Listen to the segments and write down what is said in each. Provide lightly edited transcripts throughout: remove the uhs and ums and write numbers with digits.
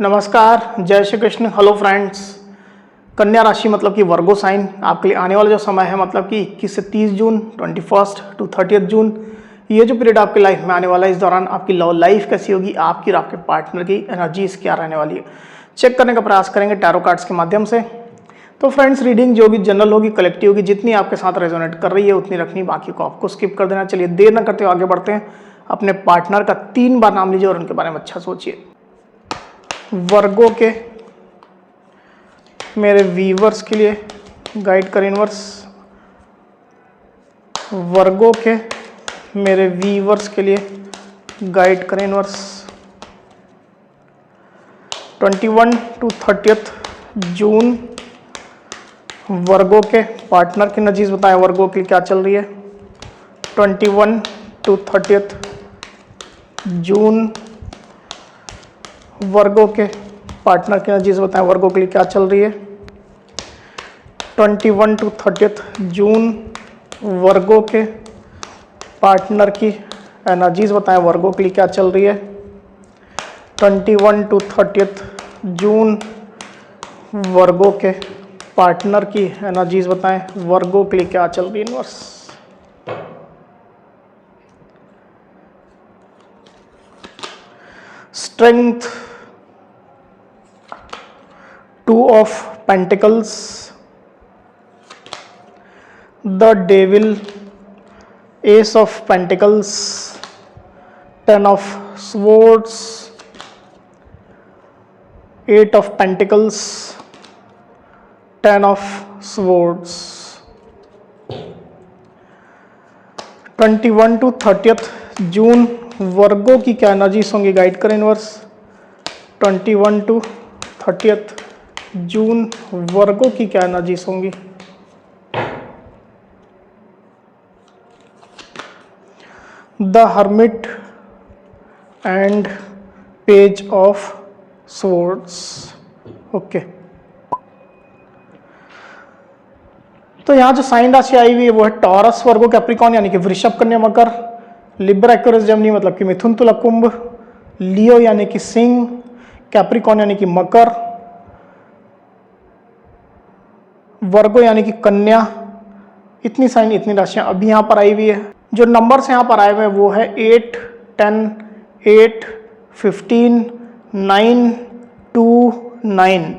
नमस्कार, जय Shri Krishna. Hello friends. कन्या राशि मतलब कि वर्गो साइन आपके लिए आने वाला जो समय है मतलब कि 21 से 30 जून, 21 टू 30 जून, ये जो पीरियड आपकी लाइफ में आने वाला है, इस दौरान आपकी लव लाइफ कैसी होगी, आपकी और आपके पार्टनर की एनर्जीज क्या रहने वाली है, चेक करने का प्रयास करेंगे टैरो कार्ड्स के माध्यम से। तो फ्रेंड्स, रीडिंग जो भी जनरल होगी, कलेक्टिव होगी, जितनी आपके साथ रेजोनेट कर रही है उतनी रखनी, बाकी को आपको स्किप कर देना। चलिए देर न करते हुए आगे बढ़ते हैं। अपने पार्टनर का 3 बार नाम लीजिए और उनके बारे में अच्छा सोचिए। वर्गो के मेरे वीवर्स के लिए गाइड कर यूनिवर्स। वर्गो के मेरे वीवर्स के लिए गाइड कर यूनिवर्स। 21 टू 30 जून वर्गो के पार्टनर की एनर्जीज बताएं, वर्गो के लिए क्या चल रही है। 21 टू 30 जून वर्गो के पार्टनर की एनर्जीज बताएं, वर्गो के लिए क्या चल रही है। 21 टू 30 जून वर्गो के पार्टनर की एनर्जीज बताएं, वर्गो के लिए क्या चल रही है। 21 टू 30 जून वर्गो के पार्टनर की एनर्जीज बताएं, वर्गो के लिए क्या चल रही है universe. Strength, 2 of Pentacles, the Devil, Ace of Pentacles, 10 of Swords, 8 of Pentacles, 10 of Swords। 21 to 30 जून वर्गो की क्या एनर्जीज होंगी, गाइड करें यूनिवर्स। 21 टू 30 जून वर्गो की क्या एनर्जीज होंगी। The hermit and page of swords. Okay, तो यहां जो साइन राशि आई हुई है वो है टॉरस, वर्गो, कैप्रिकॉर्न यानी कि वृषभ, कन्या, मकर, लिब्रा, एक्वेरियस, जेमिनी मतलब कि मिथुन, तुला, कुंभ, लियो यानी कि सिंह, कैप्रिकॉर्न यानी कि मकर, वर्गो यानी कि कन्या। इतनी साइन, इतनी राशियां अभी यहां पर आई हुई है। जो नंबर्स यहां पर आए हुए हैं वो है 8, 10, 8, 15, 9, 2, 9।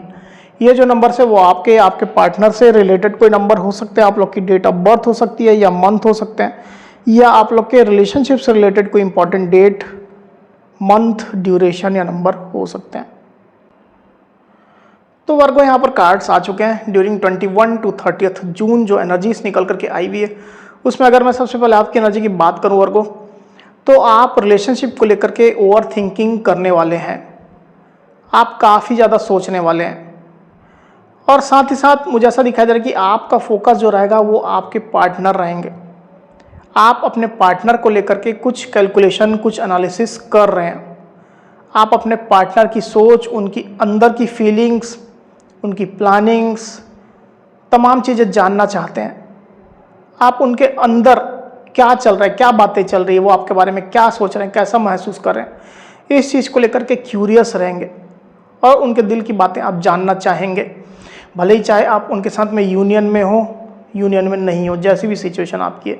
ये जो नंबर्स है वो आपके पार्टनर से रिलेटेड कोई नंबर हो सकते हैं, आप लोग की डेट ऑफ बर्थ हो सकती है या मंथ हो सकते हैं, या आप लोग के रिलेशनशिप से रिलेटेड कोई इंपॉर्टेंट डेट, मंथ, ड्यूरेशन या नंबर हो सकते हैं। तो वर्गो यहाँ पर कार्ड्स आ चुके हैं। ड्यूरिंग 21 टू 30 जून जो एनर्जीज निकल करके आई हुई है उसमें अगर मैं सबसे पहले आपकी एनर्जी की बात करूं वर्गो, तो आप रिलेशनशिप को लेकर के ओवर थिंकिंग करने वाले हैं, आप काफ़ी ज़्यादा सोचने वाले हैं, और साथ ही साथ मुझे ऐसा दिखाई दे रहा है कि आपका फोकस जो रहेगा वो आपके पार्टनर रहेंगे। आप अपने पार्टनर को लेकर के कुछ कैलकुलेशन, कुछ एनालिसिस कर रहे हैं। आप अपने पार्टनर की सोच, उनकी अंदर की फीलिंग्स, उनकी प्लानिंग्स, तमाम चीज़ें जानना चाहते हैं। आप उनके अंदर क्या चल रहा है, क्या बातें चल रही है, वो आपके बारे में क्या सोच रहे हैं, कैसा महसूस कर रहे हैं, इस चीज़ को लेकर के क्यूरियस रहेंगे और उनके दिल की बातें आप जानना चाहेंगे। भले ही चाहे आप उनके साथ में यूनियन में हो, यूनियन में नहीं हो, जैसी भी सिचुएशन आपकी है,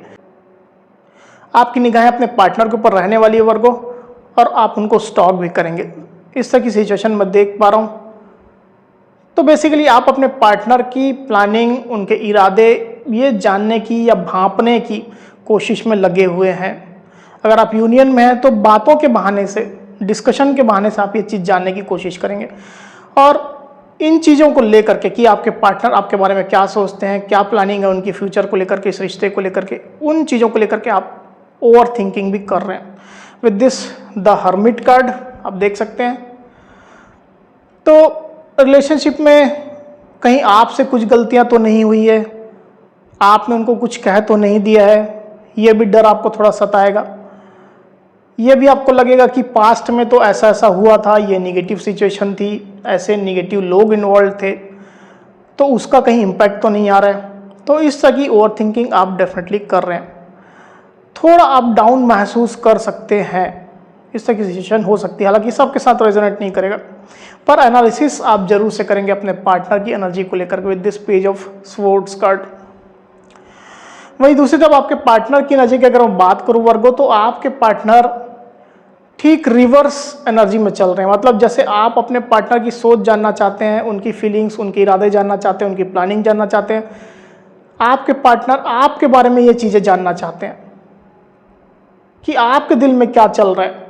आपकी निगाहें अपने पार्टनर के ऊपर रहने वाली है वर्गो, और आप उनको स्टॉक भी करेंगे। इस तरह की सिचुएशन मैं देख पा रहा हूँ। तो बेसिकली आप अपने पार्टनर की प्लानिंग, उनके इरादे ये जानने की या भांपने की कोशिश में लगे हुए हैं। अगर आप यूनियन में हैं तो बातों के बहाने से, डिस्कशन के बहाने से आप ये चीज़ जानने की कोशिश करेंगे, और इन चीज़ों को लेकर के कि आपके पार्टनर आपके बारे में क्या सोचते हैं, क्या प्लानिंग है उनकी फ्यूचर को लेकर के, इस रिश्ते को लेकर के, उन चीज़ों को लेकर के आप ओवर थिंकिंग भी कर रहे हैं। With this the hermit card आप देख सकते हैं। तो रिलेशनशिप में कहीं आपसे कुछ गलतियां तो नहीं हुई है, आपने उनको कुछ कह तो नहीं दिया है, ये भी डर आपको थोड़ा सताएगा। ये भी आपको लगेगा कि पास्ट में तो ऐसा ऐसा हुआ था, ये निगेटिव सिचुएशन थी, ऐसे निगेटिव लोग इन्वॉल्व थे, तो उसका कहीं इम्पैक्ट तो नहीं आ रहा है। तो इस तरह की ओवर थिंकिंग आप डेफिनेटली कर रहे हैं। थोड़ा आप डाउन महसूस कर सकते हैं इस तरह की सिचुएशन हो सकती है। हालांकि सबके साथ रेजोनेट नहीं करेगा, पर एनालिसिस आप जरूर से करेंगे अपने पार्टनर की एनर्जी को लेकर with this page of swords card. वही दूसरी तरफ आपके पार्टनर की एनर्जी की अगर मैं बात करूं वर्गो, तो आपके पार्टनर ठीक रिवर्स एनर्जी में चल रहे हैं। मतलब जैसे आप अपने पार्टनर की सोच जानना चाहते हैं, उनकी फीलिंग्स, उनके इरादे जानना चाहते हैं, उनकी प्लानिंग जानना चाहते हैं, आपके पार्टनर आपके बारे में ये चीज़ें जानना चाहते हैं कि आपके दिल में क्या चल रहा है।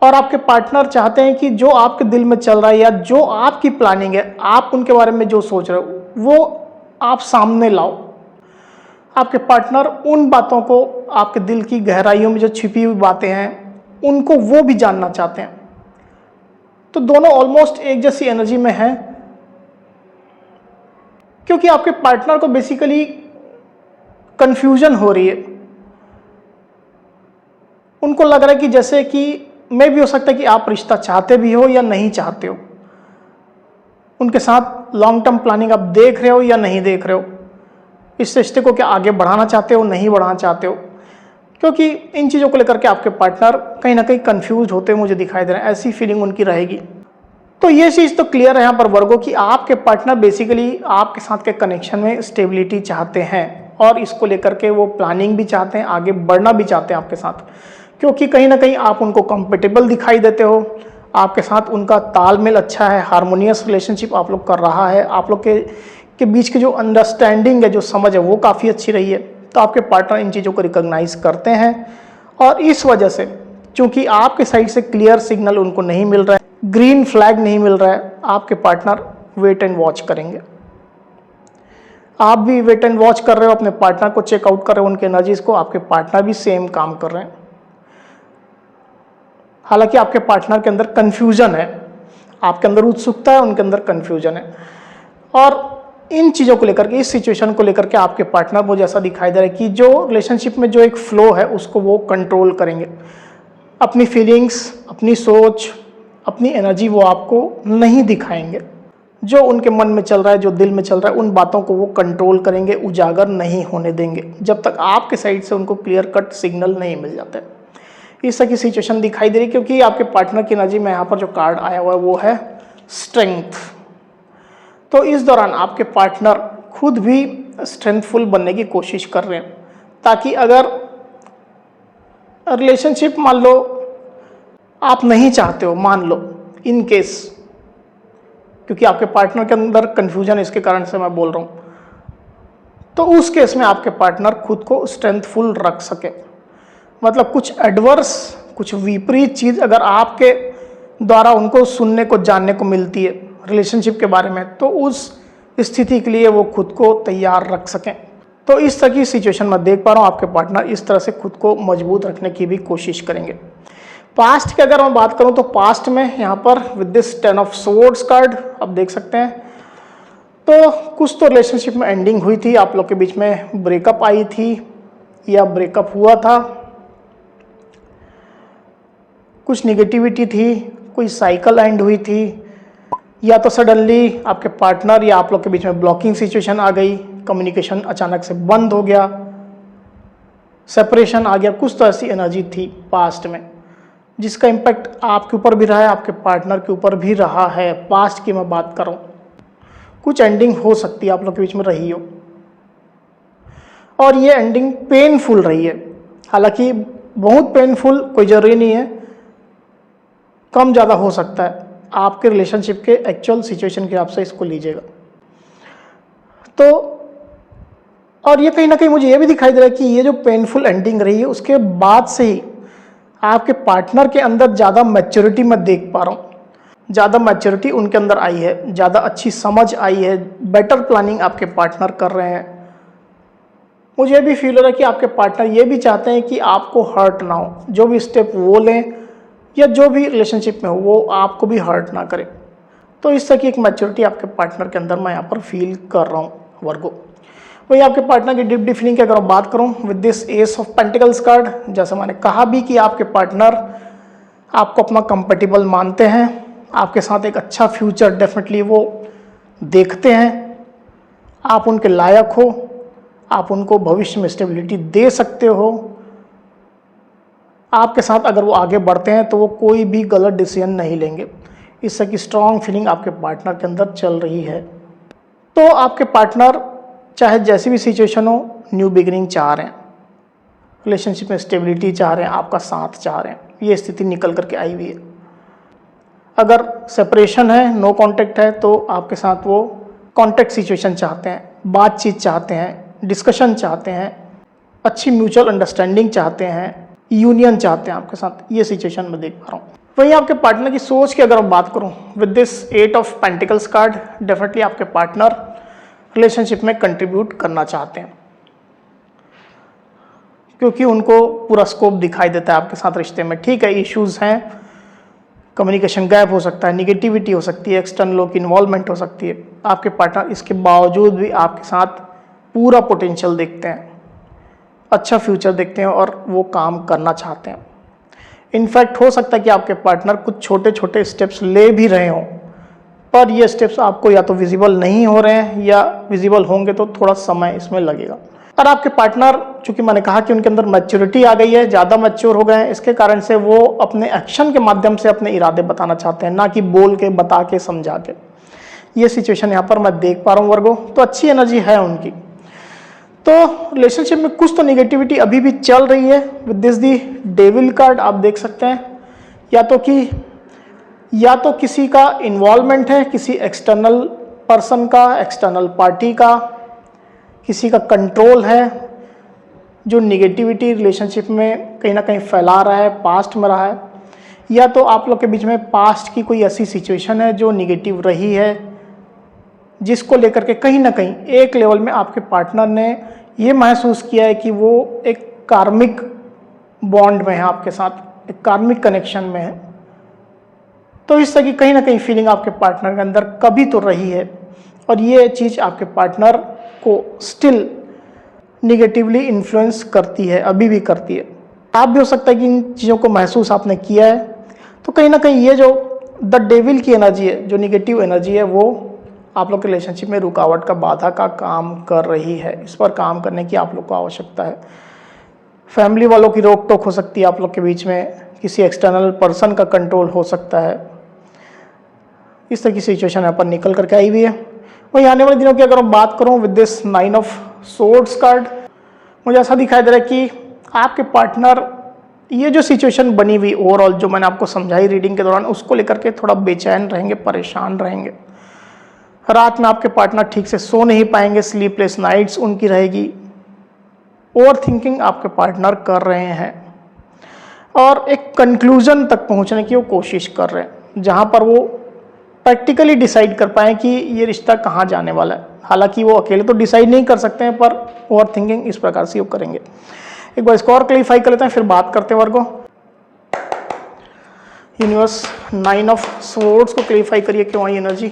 और आपके पार्टनर चाहते हैं कि जो आपके दिल में चल रहा है या जो आपकी प्लानिंग है, आप उनके बारे में जो सोच रहे हो वो आप सामने लाओ। आपके पार्टनर उन बातों को, आपके दिल की गहराइयों में जो छिपी हुई बातें हैं, उनको वो भी जानना चाहते हैं। तो दोनों ऑलमोस्ट एक जैसी एनर्जी में हैं, क्योंकि आपके पार्टनर को बेसिकली कंफ्यूजन हो रही है। उनको लग रहा है कि जैसे कि मैं भी हो सकता है कि आप रिश्ता चाहते भी हो या नहीं चाहते हो, उनके साथ लॉन्ग टर्म प्लानिंग आप देख रहे हो या नहीं देख रहे हो, इस रिश्ते को क्या आगे बढ़ाना चाहते हो, नहीं बढ़ाना चाहते हो। क्योंकि इन चीज़ों को लेकर के आपके पार्टनर कहीं ना कहीं कंफ्यूज होते मुझे दिखाई दे रहे हैं, ऐसी फीलिंग उनकी रहेगी। तो ये चीज़ तो क्लियर है यहाँ पर वर्गो कि आपके पार्टनर बेसिकली आपके साथ के कनेक्शन में स्टेबिलिटी चाहते हैं और इसको लेकर के वो प्लानिंग भी चाहते हैं, आगे बढ़ना भी चाहते हैं आपके साथ। क्योंकि कहीं ना कहीं आप उनको कंफर्टेबल दिखाई देते हो, आपके साथ उनका तालमेल अच्छा है, हारमोनियस रिलेशनशिप आप लोग कर रहा है, आप लोग के बीच की जो अंडरस्टैंडिंग है, जो समझ है, वो काफ़ी अच्छी रही है। तो आपके पार्टनर इन चीज़ों को रिकॉग्नाइज करते हैं और इस वजह से चूंकि आपके साइड से क्लियर सिग्नल उनको नहीं मिल रहा है, ग्रीन फ्लैग नहीं मिल रहा है, आपके पार्टनर वेट एंड वॉच करेंगे। आप भी वेट एंड वॉच कर रहे हो, अपने पार्टनर को चेकआउट कर रहे हो, उनके एनर्जीज को, आपके पार्टनर भी सेम काम कर रहे हैं। हालांकि आपके पार्टनर के अंदर कंफ्यूजन है, आपके अंदर उत्सुकता है, उनके अंदर कंफ्यूजन है। और इन चीज़ों को लेकर के, इस सिचुएशन को लेकर के आपके पार्टनर मुझे ऐसा दिखाई दे रहा है कि जो रिलेशनशिप में जो एक फ्लो है उसको वो कंट्रोल करेंगे। अपनी फीलिंग्स, अपनी सोच, अपनी एनर्जी वो आपको नहीं दिखाएंगे। जो उनके मन में चल रहा है, जो दिल में चल रहा है, उन बातों को वो कंट्रोल करेंगे, उजागर नहीं होने देंगे जब तक आपके साइड से उनको क्लियर कट सिग्नल नहीं मिल जाता है। इस तरह की सिचुएशन दिखाई दे रही है क्योंकि आपके पार्टनर की एनर्जी में यहाँ पर जो कार्ड आया हुआ है वो है स्ट्रेंथ। तो इस दौरान आपके पार्टनर खुद भी स्ट्रेंथफुल बनने की कोशिश कर रहे हैं, ताकि अगर रिलेशनशिप मान लो आप नहीं चाहते हो, मान लो इन केस, क्योंकि आपके पार्टनर के अंदर कंफ्यूजन इसके कारण से मैं बोल रहा हूँ, तो उस केस में आपके पार्टनर खुद को स्ट्रेंथफुल रख सके। मतलब कुछ एडवर्स, कुछ विपरीत चीज़ अगर आपके द्वारा उनको सुनने को, जानने को मिलती है रिलेशनशिप के बारे में, तो उस स्थिति के लिए वो खुद को तैयार रख सकें। तो इस तरह की सिचुएशन में देख पा रहा हूँ आपके पार्टनर इस तरह से खुद को मजबूत रखने की भी कोशिश करेंगे। पास्ट की अगर मैं बात करूँ तो पास्ट में यहाँ पर with this 10 of swords card आप देख सकते हैं, तो कुछ तो रिलेशनशिप में एंडिंग हुई थी, आप लोग के बीच में ब्रेकअप आई थी या ब्रेकअप हुआ था, कुछ निगेटिविटी थी, कोई साइकिल एंड हुई थी, या तो सडनली आपके पार्टनर या आप लोग के बीच में ब्लॉकिंग सिचुएशन आ गई, कम्युनिकेशन अचानक से बंद हो गया, सेपरेशन आ गया। कुछ तो ऐसी एनर्जी थी पास्ट में जिसका इम्पैक्ट आपके ऊपर भी रहा है, आपके पार्टनर के ऊपर भी रहा है। पास्ट की मैं बात कर रहा हूँ, कुछ एंडिंग हो सकती है आप लोग के बीच में रही हो और ये एंडिंग पेनफुल रही है। हालांकि बहुत पेनफुल कोई जरूरी नहीं है, कम ज़्यादा हो सकता है, आपके रिलेशनशिप के एक्चुअल सिचुएशन के हिसाब से इसको लीजिएगा। तो और ये कहीं ना कहीं मुझे ये भी दिखाई दे रहा है कि ये जो पेनफुल एंडिंग रही है उसके बाद से ही आपके पार्टनर के अंदर ज़्यादा मैच्योरिटी मैं देख पा रहा हूँ, ज़्यादा मैच्योरिटी उनके अंदर आई है, ज़्यादा अच्छी समझ आई है, बेटर प्लानिंग आपके पार्टनर कर रहे हैं। मुझे भी फील हो रहा है कि आपके पार्टनर ये भी चाहते हैं कि आपको हर्ट ना हो, जो भी स्टेप वो लें या जो भी रिलेशनशिप में हो वो आपको भी हर्ट ना करे। तो इस तरह की एक मैच्योरिटी आपके पार्टनर के अंदर मैं यहाँ पर फील कर रहा हूँ वर्गो। वही आपके पार्टनर की डीप डिफिनिंग की अगर बात करूँ with this S of pentacles card, जैसे मैंने कहा भी कि आपके पार्टनर आपको अपना कंफर्टेबल मानते हैं, आपके साथ एक अच्छा फ्यूचर डेफिनेटली वो देखते हैं, आप उनके लायक हो, आप उनको भविष्य में स्टेबिलिटी दे सकते हो, आपके साथ अगर वो आगे बढ़ते हैं तो वो कोई भी गलत डिसीजन नहीं लेंगे। इससे की स्ट्रॉन्ग फीलिंग आपके पार्टनर के अंदर चल रही है। तो आपके पार्टनर चाहे जैसी भी सिचुएशन हो, न्यू बिगिनिंग चाह रहे हैं, रिलेशनशिप में स्टेबिलिटी चाह रहे हैं, आपका साथ चाह रहे हैं। ये स्थिति निकल करके आई हुई है। अगर सेपरेशन है, नो कांटेक्ट है, तो आपके साथ वो कांटेक्ट सिचुएशन चाहते हैं, बातचीत चाहते हैं, डिस्कशन चाहते हैं, अच्छी म्यूचुअल अंडरस्टैंडिंग चाहते हैं, यूनियन चाहते हैं आपके साथ। ये सिचुएशन मैं देख पा रहा हूँ। वहीं आपके पार्टनर की सोच की अगर मैं बात करूँ, with this 8 of pentacles card, definitely आपके पार्टनर रिलेशनशिप में कंट्रीब्यूट करना चाहते हैं, क्योंकि उनको पूरा स्कोप दिखाई देता है आपके साथ रिश्ते में। ठीक है, इश्यूज हैं, कम्युनिकेशन गैप हो सकता है, निगेटिविटी हो सकती है, एक्सटर्नल लोग की इन्वॉल्वमेंट हो सकती है। आपके पार्टनर इसके बावजूद भी आपके साथ पूरा पोटेंशियल देखते हैं, अच्छा फ्यूचर देखते हैं और वो काम करना चाहते हैं। इनफैक्ट हो सकता है कि आपके पार्टनर कुछ छोटे छोटे स्टेप्स ले भी रहे हों, पर ये स्टेप्स आपको या तो विजिबल नहीं हो रहे हैं या विजिबल होंगे तो थोड़ा समय इसमें लगेगा। और आपके पार्टनर, चूंकि मैंने कहा कि उनके अंदर मैच्योरिटी आ गई है, ज़्यादा मैच्योर हो गए हैं, इसके कारण से वो अपने एक्शन के माध्यम से अपने इरादे बताना चाहते हैं, ना कि बोल के, बता के, समझा के। ये सिचुएशन यहाँ पर मैं देख पा रहा हूँ वर्गो। तो अच्छी एनर्जी है उनकी। तो रिलेशनशिप में कुछ तो निगेटिविटी अभी भी चल रही है। With this the devil card आप देख सकते हैं, या तो किसी का इन्वॉल्वमेंट है, किसी एक्सटर्नल पर्सन का, एक्सटर्नल पार्टी का, किसी का कंट्रोल है, जो निगेटिविटी रिलेशनशिप में कहीं ना कहीं फैला रहा है, पास्ट में रहा है, या तो आप लोग के बीच में पास्ट की कोई ऐसी सिचुएशन है जो निगेटिव रही है, जिसको लेकर के कहीं ना कहीं एक लेवल में आपके पार्टनर ने ये महसूस किया है कि वो एक कार्मिक बॉन्ड में है आपके साथ, एक कार्मिक कनेक्शन में है। तो इस तरह की कहीं ना कहीं फीलिंग आपके पार्टनर के अंदर कभी तो रही है, और ये चीज़ आपके पार्टनर को स्टिल निगेटिवली इन्फ्लुएंस करती है, अभी भी करती है। आप भी हो सकता है कि इन चीज़ों को महसूस आपने किया है। तो कहीं ना कहीं ये जो द डेविल की एनर्जी है, जो निगेटिव एनर्जी है, वो आप लोग के रिलेशनशिप में रुकावट का, बाधा का काम कर रही है। इस पर काम करने की आप लोग को आवश्यकता है। फैमिली वालों की रोक टोक हो सकती है आप लोग के बीच में, किसी एक्सटर्नल पर्सन का कंट्रोल हो सकता है। इस तरह की सिचुएशन यहाँ पर निकल करके आई हुई है। वहीं आने वाले दिनों की अगर मैं बात करूँ, with this 9 of swords card, मुझे ऐसा दिखाई दे रहा है कि आपके पार्टनर ये जो सिचुएशन बनी हुई ओवरऑल, जो मैंने आपको समझाई रीडिंग के दौरान, उसको लेकर के थोड़ा बेचैन रहेंगे, परेशान रहेंगे। रात में आपके पार्टनर ठीक से सो नहीं पाएंगे, स्लीपलेस नाइट्स उनकी रहेगी, ओवर थिंकिंग आपके पार्टनर कर रहे हैं, और एक कंक्लूजन तक पहुंचने की वो कोशिश कर रहे हैं, जहां पर वो प्रैक्टिकली डिसाइड कर पाएँ कि ये रिश्ता कहाँ जाने वाला है। हालांकि वो अकेले तो डिसाइड नहीं कर सकते हैं, पर ओवर थिंकिंग इस प्रकार से वो करेंगे। एक बार इसको और क्लैरिफाई कर लेते हैं, फिर बात करते हैं वर्गों। यूनिवर्स 9 ऑफ स्वॉर्ड्स को क्लैरिफाई करिए, क्यों आई एनर्जी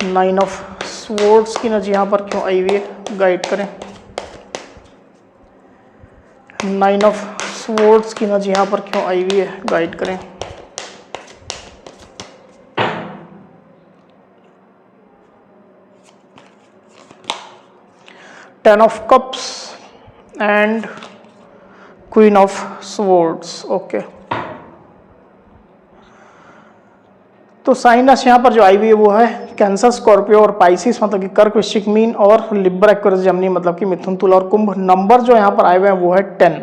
9 ऑफ स्वॉर्ड्स की एनर्जी यहाँ पर क्यों आई हुई है, गाइड करें। 9 ऑफ स्वॉर्ड्स की एनर्जी यहाँ पर क्यों आई हुई है, गाइड करें। Ten of Cups and Queen of Swords। Okay, तो साइनस यहाँ पर जो आई हुई है वो है कैंसर, स्कॉर्पियो और पाइसिस, मतलब कि कर्क, वृश्चिक, मीन, और लिब्रा, एक्वेरियस, जेमिनी, मतलब कि मिथुन, तुला और कुंभ। नंबर जो यहाँ पर आए हुए हैं वो है 10।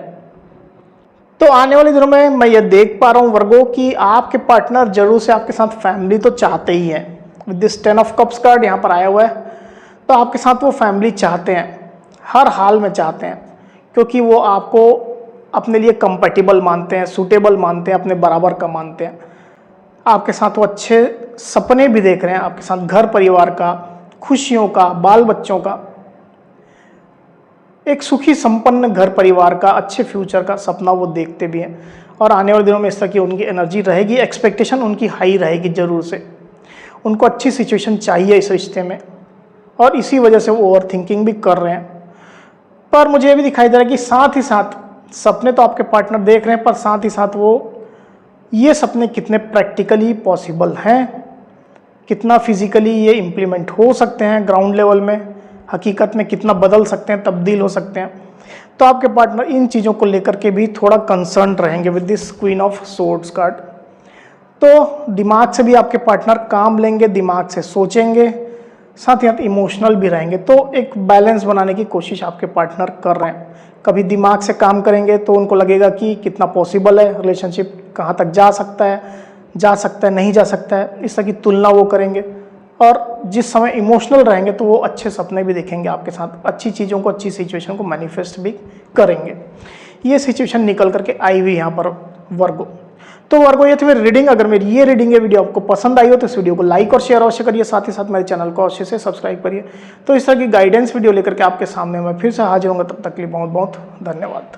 तो आने वाले दिनों में मैं ये देख पा रहा हूँ वर्गो कि आपके पार्टनर जरूर से आपके साथ फैमिली तो चाहते ही हैं। With this 10 of cups card यहाँ पर आया हुआ है, तो आपके साथ वो फैमिली चाहते हैं, हर हाल में चाहते हैं, क्योंकि वो आपको अपने लिए कंपैटिबल मानते हैं, सूटेबल मानते हैं, अपने बराबर का मानते हैं। आपके साथ वो अच्छे सपने भी देख रहे हैं, आपके साथ घर परिवार का, खुशियों का, बाल बच्चों का, एक सुखी संपन्न घर परिवार का, अच्छे फ्यूचर का सपना वो देखते भी हैं। और आने वाले दिनों में इस तरह की उनकी एनर्जी रहेगी, एक्सपेक्टेशन उनकी हाई रहेगी जरूर से। उनको अच्छी सिचुएशन चाहिए इस रिश्ते में, और इसी वजह से वो ओवर थिंकिंग भी कर रहे हैं। पर मुझे ये भी दिखाई दे रहा है कि साथ ही साथ सपने तो आपके पार्टनर देख रहे हैं, पर साथ ही साथ वो ये सपने कितने प्रैक्टिकली पॉसिबल हैं, कितना फिजिकली ये इम्प्लीमेंट हो सकते हैं ग्राउंड लेवल में, हकीकत में कितना बदल सकते हैं, तब्दील हो सकते हैं। तो आपके पार्टनर इन चीज़ों को लेकर के भी थोड़ा कंसर्न रहेंगे with this queen of swords card. तो दिमाग से भी आपके पार्टनर काम लेंगे, दिमाग से सोचेंगे, साथ ही साथ इमोशनल भी रहेंगे। तो एक बैलेंस बनाने की कोशिश आपके पार्टनर कर रहे हैं। कभी दिमाग से काम करेंगे तो उनको लगेगा कि कितना पॉसिबल है, रिलेशनशिप कहाँ तक जा सकता है नहीं जा सकता है, इस तरह की तुलना वो करेंगे। और जिस समय इमोशनल रहेंगे तो वो अच्छे सपने भी देखेंगे आपके साथ, अच्छी चीज़ों को, अच्छी सिचुएशन को मैनिफेस्ट भी करेंगे। ये सिचुएशन निकल करके आई हुई यहाँ पर वर्गो। तो वर्गो ये थी मेरी रीडिंग। अगर मेरी ये रीडिंग, ये वीडियो आपको पसंद आई हो तो इस वीडियो को लाइक और शेयर अवश्य करिए, साथ ही साथ मेरे चैनल को अवश्य से सब्सक्राइब करिए। तो इस तरह की गाइडेंस वीडियो लेकर के आपके सामने मैं फिर से हाजिर होऊंगा, तब तक के लिए बहुत बहुत धन्यवाद।